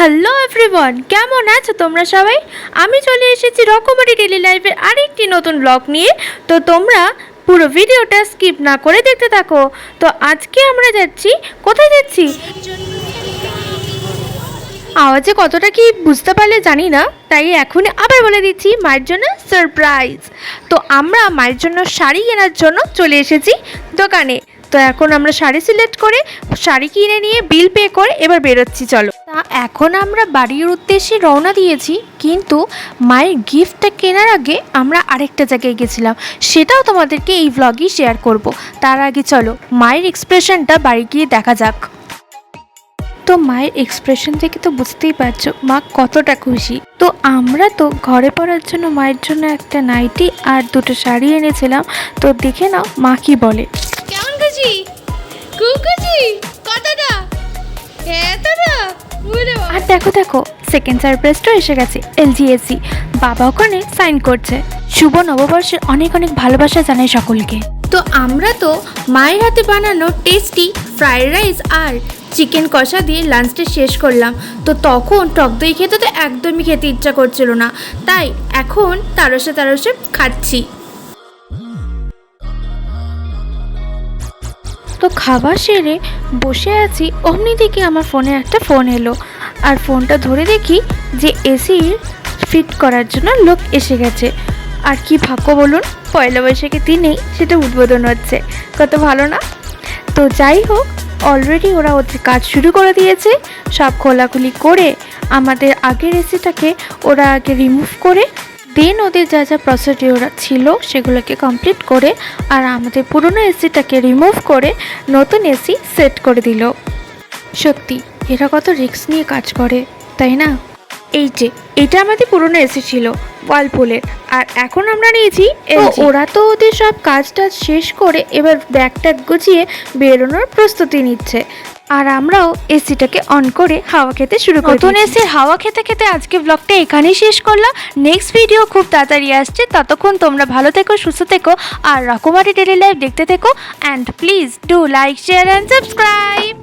Hello everyone, কেমন আছো তোমরা সবাই? আমি চলে এসেছি রকমারি ডেইলি লাইফের আরেকটি নতুন ব্লগ নিয়ে। তো তোমরা পুরো ভিডিওটা স্কিপ না করে দেখতে থাকো। তো আজকে আমরা যাচ্ছি, কোথায় যাচ্ছি আওয়াজে কতটা কি বুঝতে পারলে জানি না, তাই এখনই আবার বলে দিচ্ছি, মায়ের জন্য সারপ্রাইজ। তো আমরা মায়ের জন্য শাড়ি কেনার জন্য চলে এসেছি দোকানে। তো এখন আমরা শাড়ি সিলেক্ট করে শাড়ি কিনে নিয়ে বিল পে করে এবার বেরোচ্ছি, চলো। তা এখন আমরা বাড়ির উদ্দেশ্যে রওনা দিয়েছি, কিন্তু মায়ের গিফটটা কেনার আগে আমরা আরেকটা জায়গায় গেছিলাম, সেটাও তোমাদেরকে এই ভ্লগেই শেয়ার করব। তার আগে চলো মায়ের এক্সপ্রেশনটা বাড়ি গিয়ে দেখা যাক। তো মায়ের এক্সপ্রেশন থেকে তো বুঝতেই পারছো মা কতটা খুশি। তো আমরা তো ঘরে পরার জন্য মায়ের জন্য একটা নাইটি আর দুটো শাড়ি এনেছিলাম। তো দেখে নাও মা কি বলে। কেমন খুশি? খুব খুশি? কতটা? এতটা? আর দেখো দেখো, সেকেন্ড সারপ্রাইজটাও এসে গেছে। এলজিএসি বাবা ওখানে সাইন করছে। শুভ নববর্ষের অনেক অনেক ভালোবাসা জানাই সকলকে। তো আমরা তো মায়ের হাতে বানানো টেস্টি ফ্রাইড রাইস আর চিকেন কষা দিয়ে লাঞ্চটা শেষ করলাম। তো তখন টক দই খেতে তো একদমই খেতে ইচ্ছা করছিল না, তাই এখন তারসে তারসে খাচ্ছি। তো খাবার সেরে বসে আছি, অমনি দেখি আমার ফোনে একটা ফোন এলো। আর ফোনটা ধরে দেখি যে এসির ফিট করার জন্য লোক এসে গেছে। আর কি ভাগ্য বলুন, পয়লা বৈশাখের দিনেই সেটা উদ্বোধন হচ্ছে, কত ভালো না? তো যাই হোক, অলরেডি ওরা ওদের কাজ শুরু করে দিয়েছে। সব খোলাখুলি করে আমাদের আগের এসিটাকে ওরা আগে রিমুভ করে দেন ওদের যা যা প্রসিডিওর ছিল সেগুলোকে কমপ্লিট করে আর আমাদের পুরনো এসিটাকে রিমুভ করে নতুন এসি সেট করে দিল। সত্যি এরা কত রিস্ক নিয়ে কাজ করে, তাই না? এই যে এটা আমাদের পুরনো এসি ছিল ওয়ালপুলের, আর এখন আমরা নিয়েছি ওরা তো ওদের সব কাজ টাজ শেষ করে এবার ব্যাগ ট্যাগ গুছিয়ে বেরোনোর প্রস্তুতি নিচ্ছে। আর আমরাও এসিটাকে অন করে হাওয়া খেতে শুরু করি। নতুন এসির হাওয়া খেতে খেতে আজকে ব্লগটা এখানেই শেষ করলাম। নেক্সট ভিডিও খুব তাড়াতাড়ি আসছে, ততক্ষণ তোমরা ভালো থেকো, সুস্থ থেকো আর রকমারি ডেইলি লাইফ দেখতে থেকো। And please do like, share and subscribe.